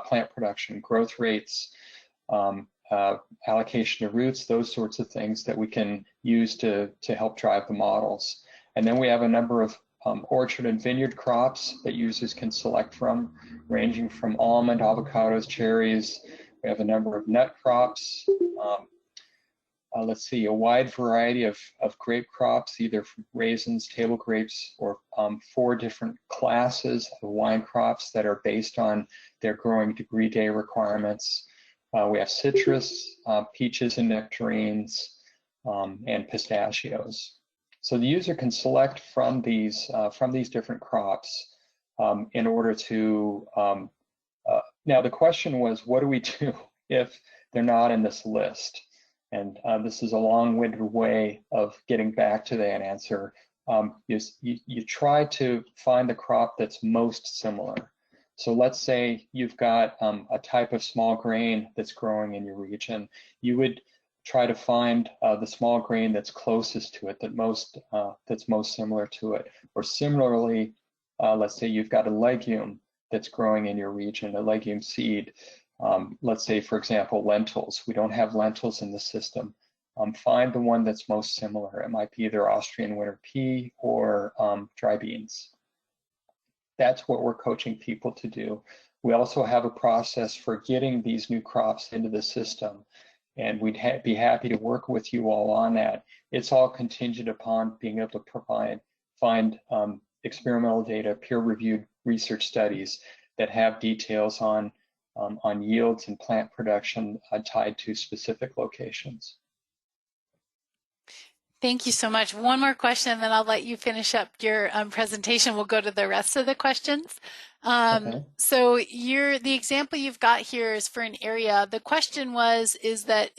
plant production, growth rates, allocation of roots, those sorts of things that we can use to help drive the models. And then we have a number of orchard and vineyard crops that users can select from, ranging from almond, avocados, cherries. We have a number of nut crops. Let's see, a wide variety of grape crops, either raisins, table grapes, or 4 different classes of wine crops that are based on their growing degree day requirements. We have citrus, peaches and nectarines, and pistachios. So the user can select from these different crops in order to, now the question was, what do we do if they're not in this list? And this is a long-winded way of getting back to that answer. You try to find the crop that's most similar. So let's say you've got a type of small grain that's growing in your region. You would try to find the small grain that's closest to it, that's most similar to it. Or similarly, let's say you've got a legume that's growing in your region, a legume seed. Let's say, for example, lentils. We don't have lentils in the system. Find the one that's most similar. It might be either Austrian winter pea or dry beans. That's what we're coaching people to do. We also have a process for getting these new crops into the system, and we'd be happy to work with you all on that. It's all contingent upon being able to find experimental data, peer-reviewed research studies that have details on yields and plant production tied to specific locations. Thank you so much. One more question, and then I'll let you finish up your presentation. We'll go to the rest of the questions. Okay. So the example you've got here is for an area. The question was, is the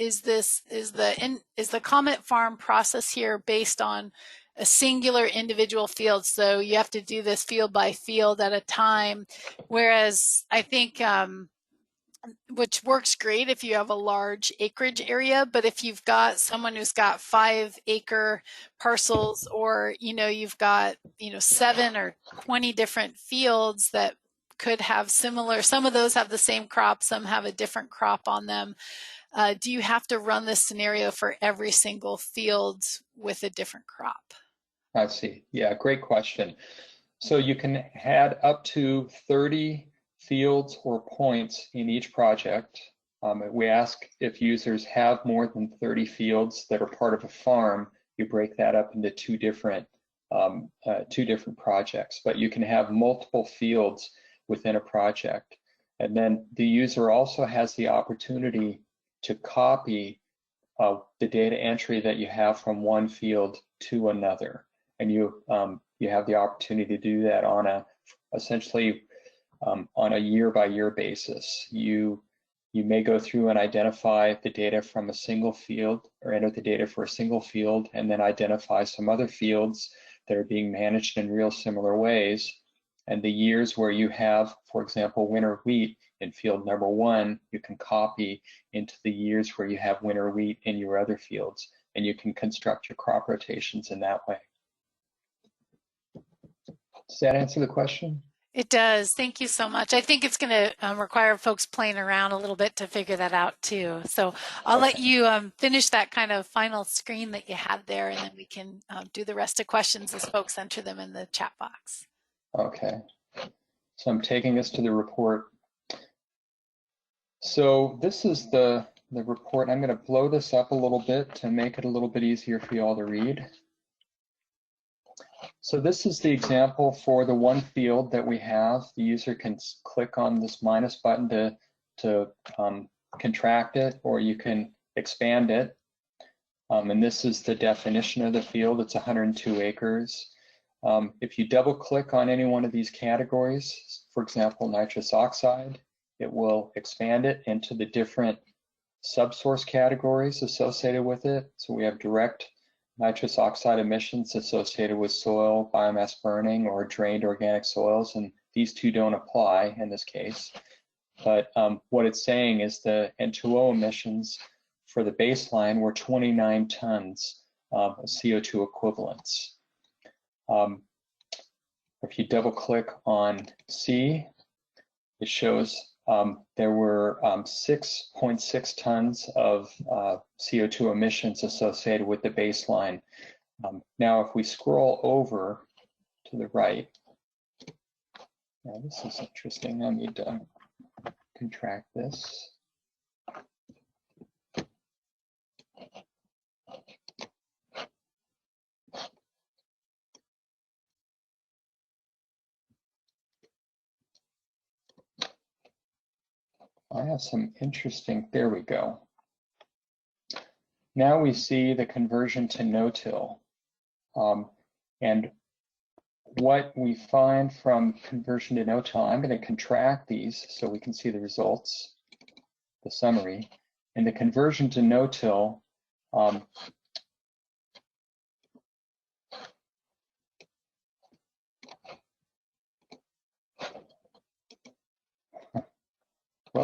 Comet farm process here based on a singular individual field? So you have to do this field by field at a time, whereas I think which works great if you have a large acreage area, but if you've got someone who's got 5-acre parcels, or you've got 7 or 20 different fields that could have similar, some of those have the same crop, some have a different crop on them. Do you have to run this scenario for every single field with a different crop? I see. Yeah, great question. So you can add up to 30 fields or points in each project. We ask if users have more than 30 fields that are part of a farm, you break that up into two different projects, but you can have multiple fields within a project. And then the user also has the opportunity to copy the data entry that you have from one field to another. And you have the opportunity to do that on essentially on a year-by-year basis. You may go through and identify the data from a single field, or enter the data for a single field, and then identify some other fields that are being managed in real similar ways. And the years where you have, for example, winter wheat in field number 1, you can copy into the years where you have winter wheat in your other fields, and you can construct your crop rotations in that way. Does that answer the question? It does. Thank you so much. I think it's going to require folks playing around a little bit to figure that out too. So I'll let you finish that kind of final screen that you had there, and then we can do the rest of questions as folks enter them in the chat box. Okay. So I'm taking us to the report. So this is the report. I'm going to blow this up a little bit to make it a little bit easier for you all to read. So this is the example for the one field that we have. The user can click on this minus button to contract it, or you can expand it. And this is the definition of the field. It's 102 acres. If you double click on any one of these categories, for example, nitrous oxide, it will expand it into the different subsource categories associated with it. So we have direct nitrous oxide emissions associated with soil, biomass burning, or drained organic soils, and these two don't apply in this case. But what it's saying is the N2O emissions for the baseline were 29 tons of CO2 equivalents. If you double click on C, it shows there were 6.6 tons of CO2 emissions associated with the baseline. Now, if we scroll over to the right, now this is interesting. I need to contract this. I have some interesting, there we go. Now we see the conversion to no-till. And what we find from conversion to no-till, I'm going to contract these so we can see the results, the summary. In the conversion to no-till, well,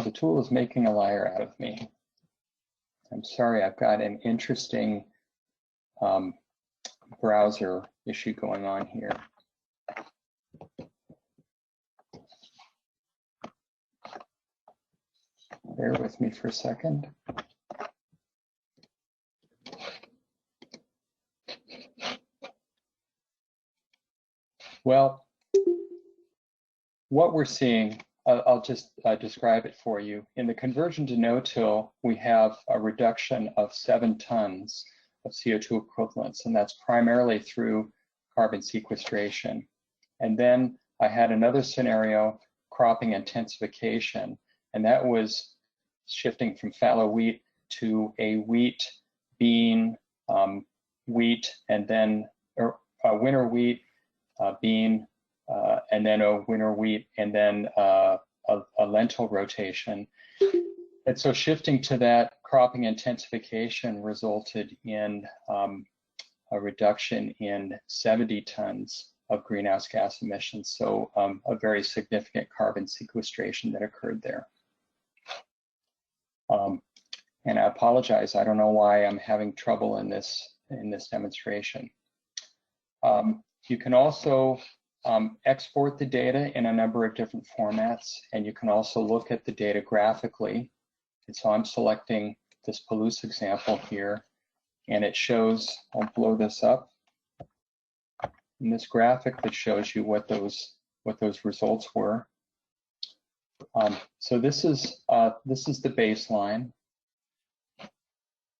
the tool is making a liar out of me. I'm sorry, I've got an interesting browser issue going on here. Bear with me for a second. Well, what we're seeing, I'll just describe it for you. In the conversion to no-till, we have a reduction of 7 tons of CO2 equivalents, and that's primarily through carbon sequestration. And then I had another scenario, cropping intensification, and that was shifting from fallow wheat to a wheat, bean, wheat, and then winter wheat, bean, and then a winter wheat, and then a lentil rotation. And so shifting to that cropping intensification resulted in a reduction in 70 tons of greenhouse gas emissions. So a very significant carbon sequestration that occurred there. And I apologize, I don't know why I'm having trouble in this demonstration. You can also export the data in a number of different formats, and you can also look at the data graphically. And so I'm selecting this Palouse example here, and it shows, I'll blow this up, in this graphic that shows you what those results were. So this is the baseline.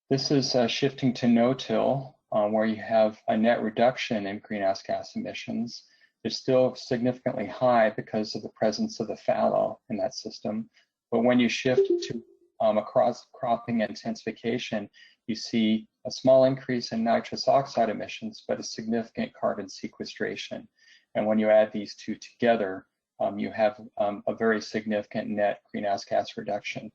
This is shifting to no-till, where you have a net reduction in greenhouse gas emissions. They're still significantly high because of the presence of the fallow in that system. But when you shift to across cropping intensification, you see a small increase in nitrous oxide emissions, but a significant carbon sequestration. And when you add these two together, you have a very significant net greenhouse gas reduction.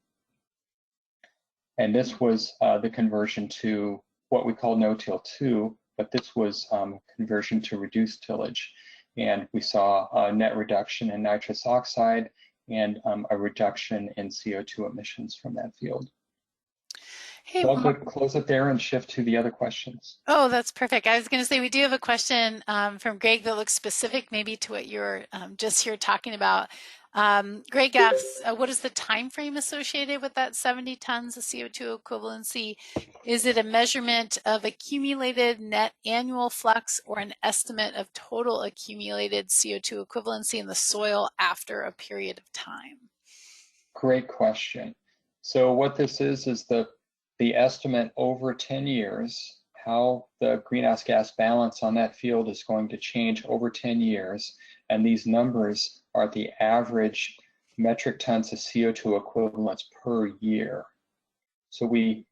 And this was the conversion to what we call no-till 2, but this was conversion to reduced tillage. And we saw a net reduction in nitrous oxide and a reduction in CO2 emissions from that field. Hey, So I'll go close it there and shift to the other questions. Oh, that's perfect. I was going to say we do have a question from Greg that looks specific maybe to what you're just here talking about. Greg asks, what is the time frame associated with that 70 tons of CO2 equivalency? Is it a measurement of accumulated net annual flux or an estimate of total accumulated CO2 equivalency in the soil after a period of time? Great question. So what this is the estimate over 10 years, how the greenhouse gas balance on that field is going to change over 10 years. And these numbers are the average metric tons of CO2 equivalents per year. So we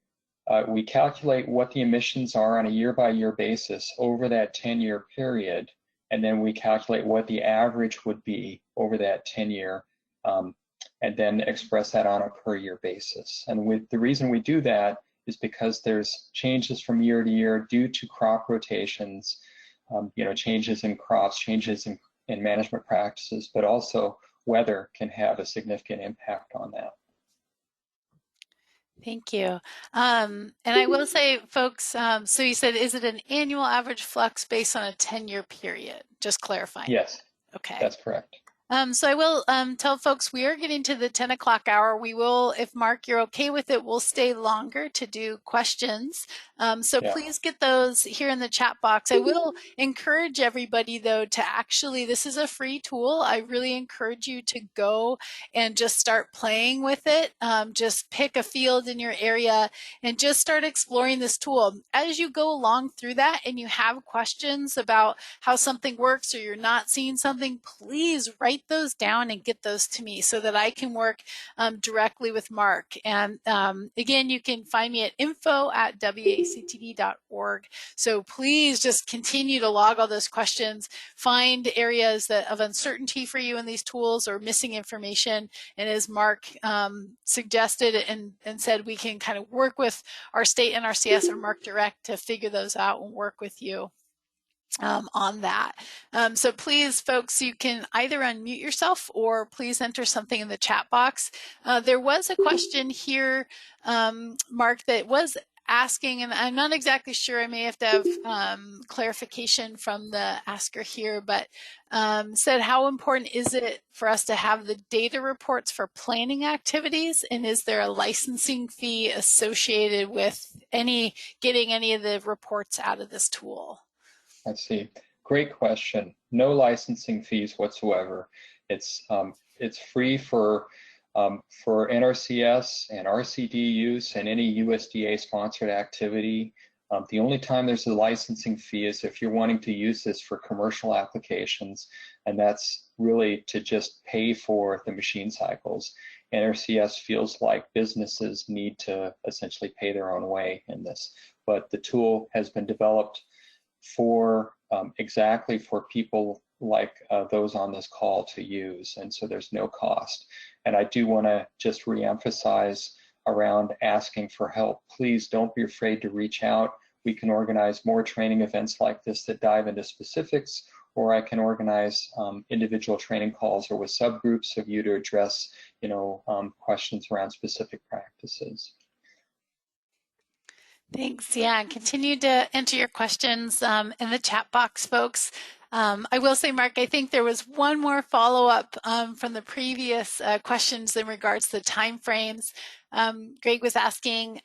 we calculate what the emissions are on a year-by-year basis over that 10-year period, and then we calculate what the average would be over that 10-year, and then express that on a per-year basis. And the reason we do that is because there's changes from year to year due to crop rotations, changes in crops, changes in management practices, but also weather can have a significant impact on that. Thank you. And I will say, folks, so you said, is it an annual average flux based on a 10-year period? Just clarifying. Yes, okay. That's correct. So I will tell folks we are getting to the 10 o'clock hour. We will, if Mark, you're okay with it, we'll stay longer to do questions. Please get those here in the chat box. I will encourage everybody, though, to actually, this is a free tool. I really encourage you to go and just start playing with it. Just pick a field in your area and just start exploring this tool. As you go along through that and you have questions about how something works or you're not seeing something, please write those down and get those to me so that I can work directly with Mark. And again, you can find me at info@wactd.org. So please just continue to log all those questions, find areas of uncertainty for you in these tools or missing information. And as Mark suggested and said, we can kind of work with our state NRCS or Mark Direct to figure those out and work with you on that. So please, folks, you can either unmute yourself or please enter something in the chat box. There was a question here, Mark, that was asking, and I'm not exactly sure, I may have to have clarification from the asker here, but said, how important is it for us to have the data reports for planning activities? And is there a licensing fee associated with getting any of the reports out of this tool? I see. Great question. No licensing fees whatsoever. It's free for NRCS and RCD use and any USDA sponsored activity. The only time there's a licensing fee is if you're wanting to use this for commercial applications, and that's really to just pay for the machine cycles. NRCS feels like businesses need to essentially pay their own way in this, but the tool has been developed for exactly for people like those on this call to use, and so there's no cost. And I do want to just reemphasize around asking for help. Please don't be afraid to reach out. We can organize more training events like this that dive into specifics, or I can organize individual training calls or with subgroups of you to address questions around specific practices. Thanks. Yeah, and continue to enter your questions in the chat box, folks. I will say, Mark, I think there was one more follow-up from the previous questions in regards to the timeframes. Greg was asking,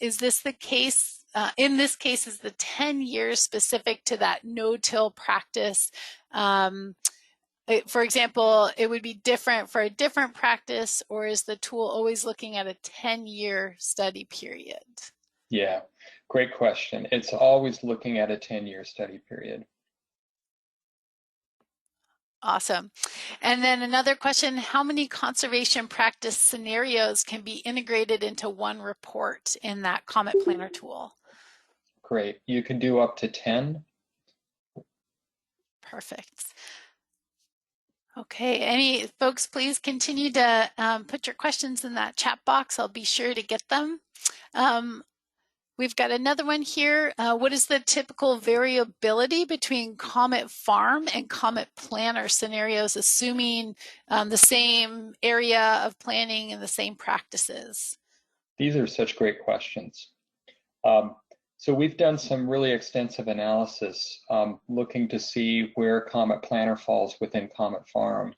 is this the case? In this case, is the 10 years specific to that no-till practice? For example, it would be different for a different practice, or is the tool always looking at a 10-year study period? Yeah, great question. It's always looking at a 10-year study period. Awesome. And then another question, how many conservation practice scenarios can be integrated into one report in that Comet Planner tool? Great. You can do up to 10. Perfect. Okay, any folks, please continue to put your questions in that chat box. I'll be sure to get them. We've got another one here. What is the typical variability between Comet Farm and Comet Planner scenarios, assuming the same area of planning and the same practices? These are such great questions. So we've done some really extensive analysis looking to see where Comet Planner falls within Comet Farm.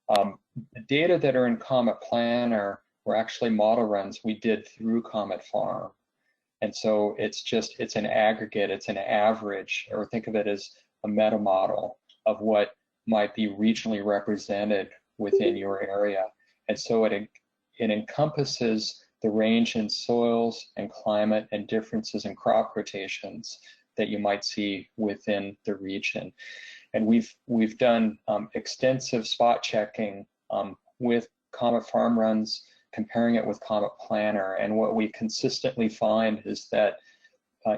The data that are in Comet Planner were actually model runs we did through Comet Farm. And so it's an aggregate, it's an average, or think of it as a meta model of what might be regionally represented within your area. And so it encompasses the range in soils and climate and differences in crop rotations that you might see within the region. And we've done extensive spot checking with Comet Farm runs comparing it with Comet Planner. And what we consistently find is that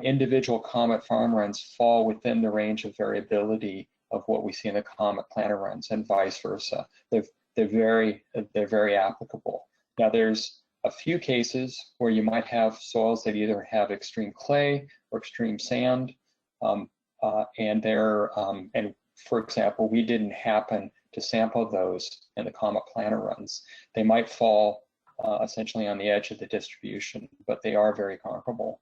individual Comet farm runs fall within the range of variability of what we see in the Comet Planner runs, and vice versa. They're very applicable. Now, there's a few cases where you might have soils that either have extreme clay or extreme sand, and for example, we didn't happen to sample those in the Comet Planner runs. They might fall essentially on the edge of the distribution, but they are very comparable.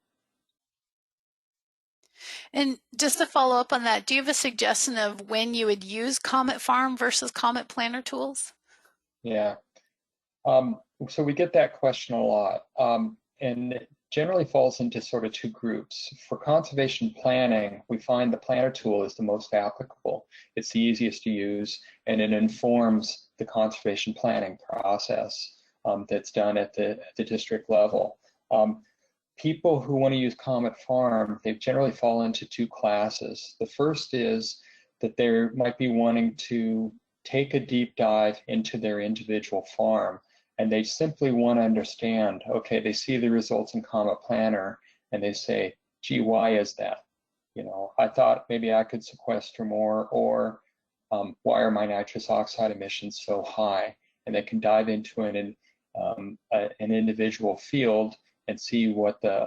And just to follow up on that, do you have a suggestion of when you would use Comet Farm versus Comet Planner tools? Yeah. So we get that question a lot, and it generally falls into sort of two groups. For conservation planning, we find the planner tool is the most applicable. It's the easiest to use, and it informs the conservation planning process that's done at the district level. People who want to use Comet Farm, they generally fall into two classes. The first is that they might be wanting to take a deep dive into their individual farm, and they simply want to understand, okay, they see the results in Comet Planner and they say, gee, why is that? You know, I thought maybe I could sequester more, or why are my nitrous oxide emissions so high? And they can dive into an individual field and see what the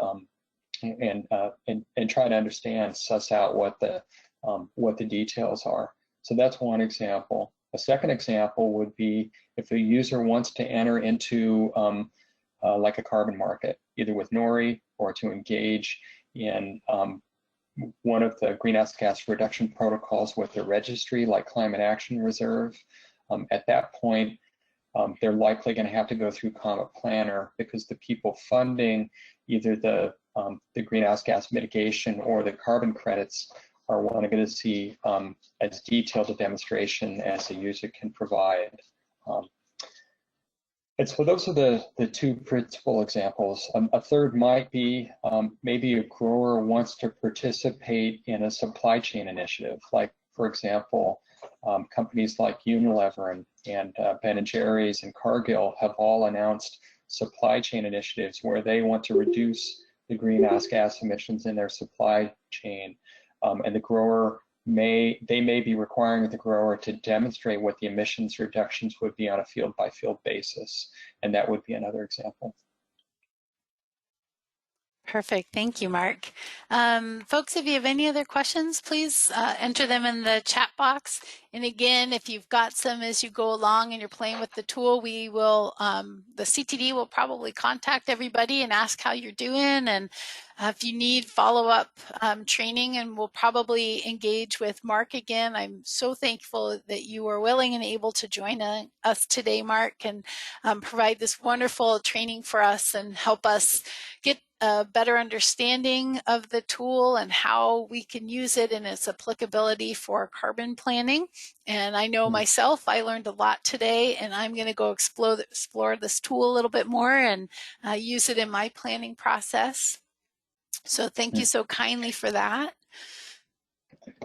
and try to understand, suss out what the details are. So that's one example. A second example would be if a user wants to enter into like a carbon market, either with NORI or to engage in one of the greenhouse gas reduction protocols with the registry, like Climate Action Reserve. At that point, they're likely going to have to go through Comet Planner, because the people funding either the greenhouse gas mitigation or the carbon credits are wanting to see as detailed a demonstration as the user can provide. And so those are the two principal examples. A third might be maybe a grower wants to participate in a supply chain initiative, like, for example, companies like Unilever and Ben & Jerry's and Cargill have all announced supply chain initiatives where they want to reduce the greenhouse gas emissions in their supply chain. And the grower may be requiring the grower to demonstrate what the emissions reductions would be on a field by field basis. And that would be another example. Perfect. Thank you, Mark. Folks, if you have any other questions, please enter them in the chat box. And again, if you've got some as you go along and you're playing with the tool, we will, the CTD will probably contact everybody and ask how you're doing. And if you need follow-up training, and we'll probably engage with Mark again. I'm so thankful that you were willing and able to join us today, Mark, and provide this wonderful training for us and help us get a better understanding of the tool and how we can use it and its applicability for carbon planning. And I know myself, I learned a lot today, and I'm going to go explore this tool a little bit more and use it in my planning process. So thank you so kindly for that.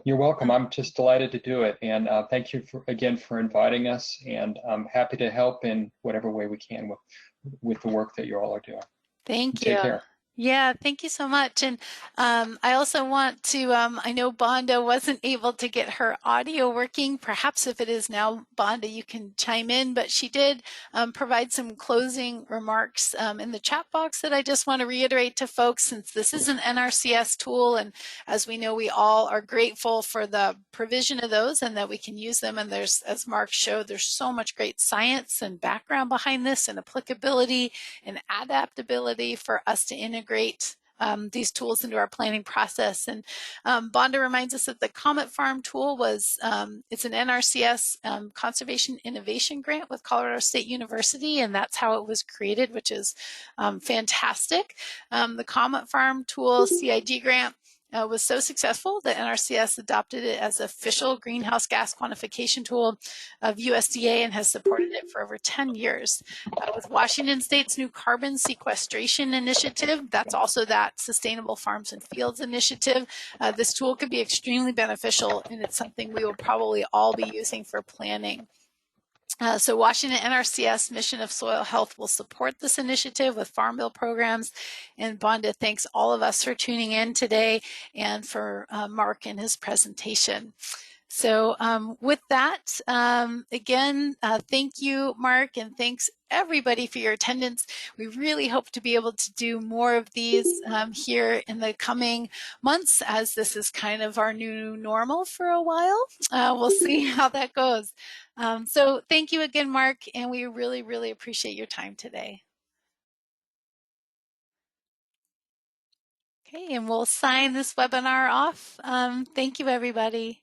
You're welcome. I'm just delighted to do it. And thank you again for inviting us. And I'm happy to help in whatever way we can with the work that you all are doing. Thank you. Take care. Yeah, thank you so much. And I also want to, I know Bonda wasn't able to get her audio working. Perhaps if it is now, Bonda, you can chime in, but she did provide some closing remarks in the chat box that I just want to reiterate to folks, since this is an NRCS tool. And as we know, we all are grateful for the provision of those and that we can use them. And there's, as Mark showed, there's so much great science and background behind this, and applicability and adaptability for us to integrate these tools into our planning process. And Bonda reminds us that the Comet Farm tool was, it's an NRCS Conservation Innovation Grant with Colorado State University, and that's how it was created, which is fantastic. The Comet Farm tool CIG grant was so successful that NRCS adopted it as official greenhouse gas quantification tool of USDA and has supported it for over 10 years. With Washington State's new carbon sequestration initiative, that's also that Sustainable Farms and Fields initiative, this tool could be extremely beneficial, and it's something we will probably all be using for planning. So Washington NRCS Mission of Soil Health will support this initiative with Farm Bill programs. And Bonda thanks all of us for tuning in today and for Mark and his presentation. So with that, again, thank you, Mark, and thanks everybody for your attendance. We really hope to be able to do more of these here in the coming months, as this is kind of our new normal for a while. We'll see how that goes. So thank you again, Mark, and we really, really appreciate your time today. Okay, and we'll sign this webinar off. Thank you, everybody.